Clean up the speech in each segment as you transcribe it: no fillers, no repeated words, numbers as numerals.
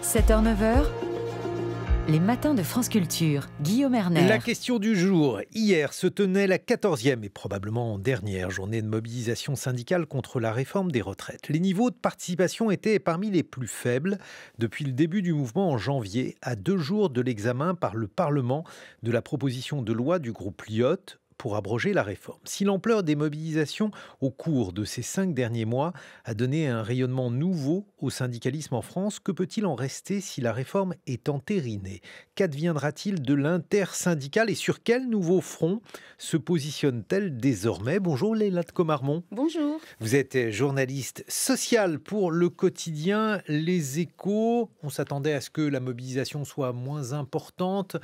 7h-9h, les matins de France Culture. Guillaume Erner. La question du jour. Hier se tenait la 14e et probablement dernière journée de mobilisation syndicale contre la réforme des retraites. Les niveaux de participation étaient parmi les plus faibles depuis le début du mouvement en janvier, à 2 jours de l'examen par le Parlement de la proposition de loi du groupe Lyotte pour abroger la réforme. Si l'ampleur des mobilisations au cours de ces 5 derniers mois a donné un rayonnement nouveau au syndicalisme en France, que peut-il en rester si la réforme est entérinée ? Qu'adviendra-t-il de l'intersyndicale et sur quel nouveau front se positionne-t-elle désormais ? Bonjour Léla de Comarmont. Bonjour. Vous êtes journaliste sociale pour le quotidien Les Échos. On s'attendait à ce que la mobilisation soit moins importante.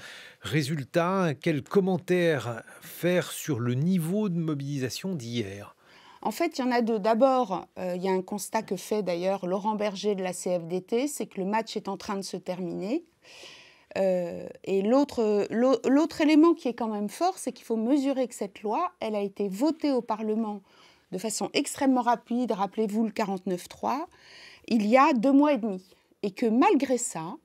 Résultat, quels commentaires faire sur le niveau de mobilisation d'hier ? En fait, il y en a deux. D'abord, il y a un constat que fait d'ailleurs Laurent Berger de la CFDT, c'est que le match est en train de se terminer. Et l'autre élément qui est quand même fort, c'est qu'il faut mesurer que cette loi, elle a été votée au Parlement de façon extrêmement rapide, rappelez-vous le 49.3, il y a 2 mois et demi. Et que malgré ça,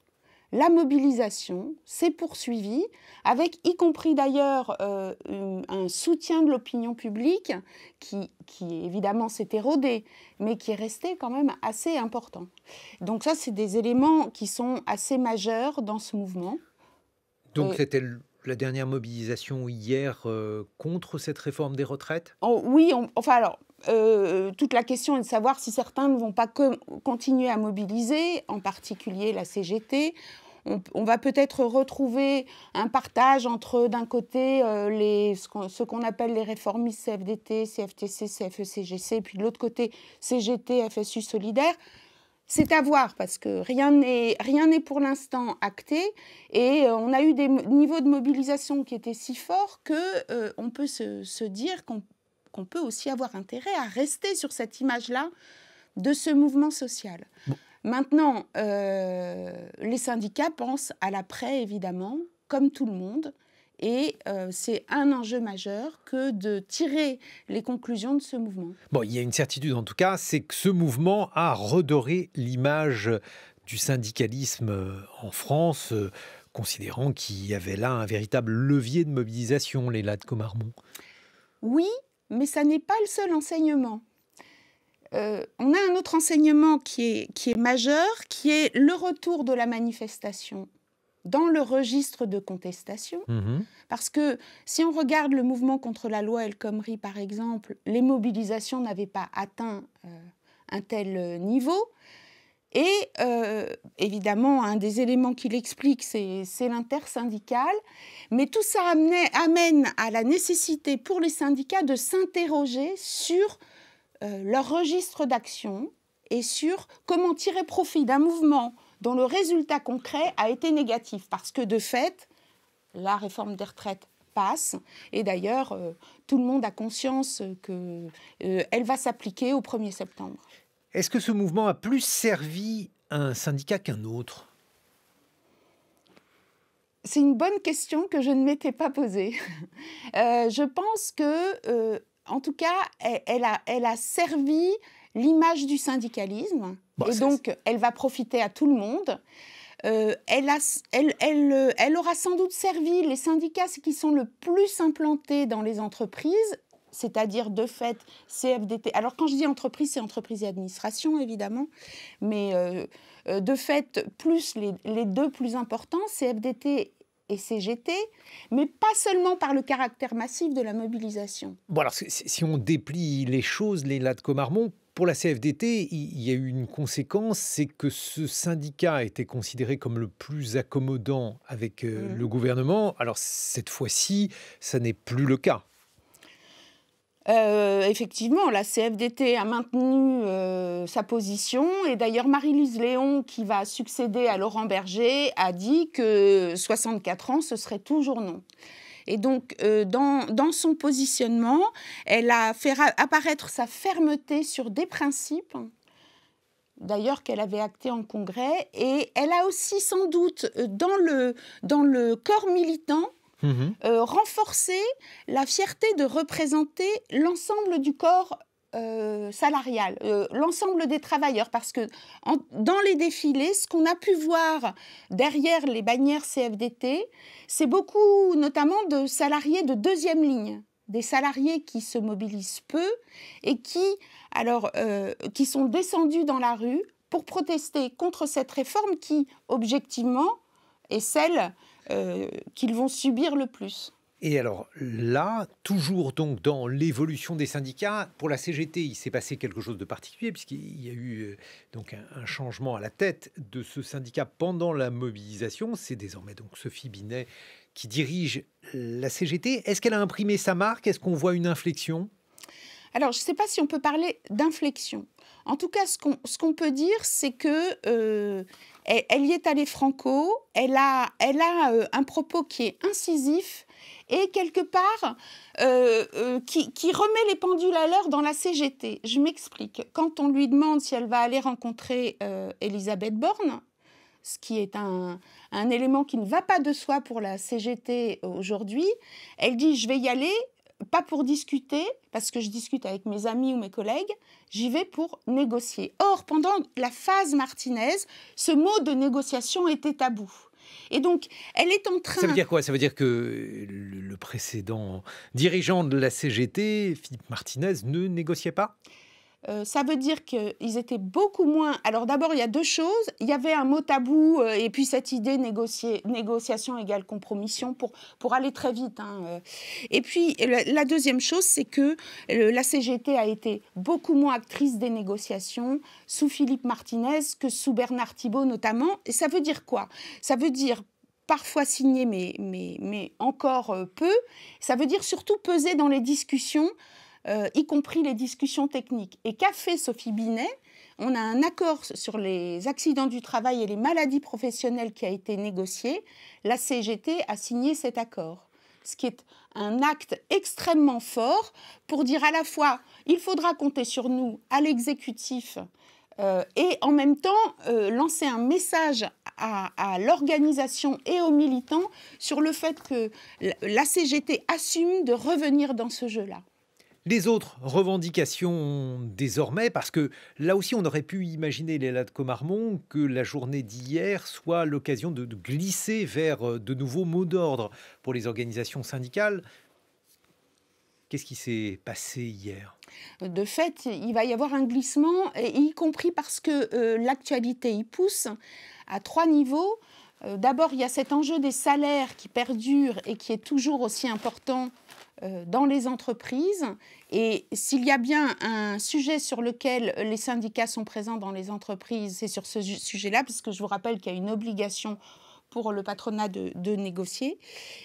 la mobilisation s'est poursuivie, avec y compris d'ailleurs un soutien de l'opinion publique qui évidemment s'est érodé, mais qui est resté quand même assez important. Donc ça, c'est des éléments qui sont assez majeurs dans ce mouvement. Donc c'était la dernière mobilisation hier contre cette réforme des retraites ? Oui, toute la question est de savoir si certains ne vont pas continuer à mobiliser, en particulier la CGT. On va peut-être retrouver un partage entre, d'un côté, ce qu'on appelle les réformistes CFDT, CFTC, CFE-CGC, puis de l'autre côté, CGT, FSU Solidaire. C'est à voir, parce que rien n'est pour l'instant acté, et on a eu des niveaux de mobilisation qui étaient si forts qu'on peut se dire qu'on peut aussi avoir intérêt à rester sur cette image-là de ce mouvement social. Bon. Maintenant, les syndicats pensent à l'après, évidemment, comme tout le monde, et c'est un enjeu majeur que de tirer les conclusions de ce mouvement. Bon, il y a une certitude en tout cas, c'est que ce mouvement a redoré l'image du syndicalisme en France, considérant qu'il y avait là un véritable levier de mobilisation, Léla de Comarmont. Oui, mais ça n'est pas le seul enseignement. On a un autre enseignement qui est majeur, qui est le retour de la manifestation dans le registre de contestation. Parce que si on regarde le mouvement contre la loi El Khomri, par exemple, les mobilisations n'avaient pas atteint un tel niveau. Et évidemment, un des éléments qui l'explique, c'est l'intersyndicale. Mais tout ça amène à la nécessité pour les syndicats de s'interroger sur leur registre d'action et sur comment tirer profit d'un mouvement dont le résultat concret a été négatif. Parce que de fait, la réforme des retraites passe. Et d'ailleurs, tout le monde a conscience qu'elle va s'appliquer au 1er septembre. Est-ce que ce mouvement a plus servi un syndicat qu'un autre ? C'est une bonne question que je ne m'étais pas posée. Je pense que, en tout cas, elle a servi l'image du syndicalisme. Et donc, elle va profiter à tout le monde. Elle aura sans doute servi les syndicats qui sont le plus implantés dans les entreprises, c'est-à-dire de fait CFDT. Alors quand je dis entreprise, c'est entreprise et administration évidemment, mais de fait plus les deux plus importants, CFDT et CGT, mais pas seulement par le caractère massif de la mobilisation. Bon alors si on déplie les choses, Léla de Comarmont, pour la CFDT, il y a eu une conséquence, c'est que ce syndicat a été considéré comme le plus accommodant avec le gouvernement. Alors cette fois-ci, ça n'est plus le cas. Effectivement, la CFDT a maintenu sa position et d'ailleurs Marie-Lise Léon, qui va succéder à Laurent Berger, a dit que 64 ans, ce serait toujours non. Et donc, dans son positionnement, elle a fait apparaître sa fermeté sur des principes, d'ailleurs qu'elle avait actés en congrès, et elle a aussi sans doute, dans le corps militant, renforcer la fierté de représenter l'ensemble du corps salariale, l'ensemble des travailleurs, parce que dans les défilés, ce qu'on a pu voir derrière les bannières CFDT, c'est beaucoup notamment de salariés de deuxième ligne, des salariés qui se mobilisent peu et qui sont descendus dans la rue pour protester contre cette réforme qui, objectivement, est celle qu'ils vont subir le plus. Et alors là, toujours donc dans l'évolution des syndicats, pour la CGT, il s'est passé quelque chose de particulier puisqu'il y a eu donc un changement à la tête de ce syndicat pendant la mobilisation. C'est désormais donc Sophie Binet qui dirige la CGT. Est-ce qu'elle a imprimé sa marque? Est-ce qu'on voit une inflexion? Alors, je ne sais pas si on peut parler d'inflexion. En tout cas, ce qu'on peut dire, c'est que elle y est allée franco. Elle a un propos qui est incisif et quelque part qui remet les pendules à l'heure dans la CGT. Je m'explique. Quand on lui demande si elle va aller rencontrer Elisabeth Borne, ce qui est un élément qui ne va pas de soi pour la CGT aujourd'hui, elle dit « je vais y aller ». Pas pour discuter, parce que je discute avec mes amis ou mes collègues, j'y vais pour négocier. Or, pendant la phase Martinez, ce mot de négociation était tabou. Et donc, elle est en train... Ça veut dire quoi? Ça veut dire que le précédent dirigeant de la CGT, Philippe Martinez, ne négociait pas? Ça veut dire qu'ils étaient beaucoup moins... Alors d'abord, il y a deux choses. Il y avait un mot tabou et puis cette idée négociation égale compromission pour aller très vite. Hein. Et puis la deuxième chose, c'est que la CGT a été beaucoup moins actrice des négociations sous Philippe Martinez que sous Bernard Thibault notamment. Et ça veut dire quoi? Ça veut dire parfois signer, mais encore peu. Ça veut dire surtout peser dans les discussions, y compris les discussions techniques. Et qu'a fait Sophie Binet? On a un accord sur les accidents du travail et les maladies professionnelles qui a été négocié. La CGT a signé cet accord, ce qui est un acte extrêmement fort pour dire à la fois il faudra compter sur nous à l'exécutif et en même temps lancer un message à l'organisation et aux militants sur le fait que la CGT assume de revenir dans ce jeu-là. Les autres revendications désormais, parce que là aussi on aurait pu imaginer, Léla de Comarmont, que la journée d'hier soit l'occasion de glisser vers de nouveaux mots d'ordre pour les organisations syndicales. Qu'est-ce qui s'est passé hier? De fait, il va y avoir un glissement, y compris parce que l'actualité y pousse à trois niveaux. D'abord, il y a cet enjeu des salaires qui perdure et qui est toujours aussi important dans les entreprises. Et s'il y a bien un sujet sur lequel les syndicats sont présents dans les entreprises, c'est sur ce sujet-là, parce que je vous rappelle qu'il y a une obligation pour le patronat de négocier.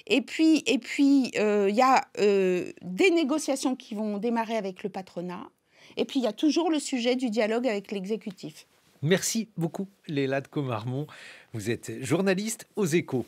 Et puis il y a des négociations qui vont démarrer avec le patronat. Et puis il y a toujours le sujet du dialogue avec l'exécutif. Merci beaucoup, Léla de Comarmont. Vous êtes journaliste aux Échos.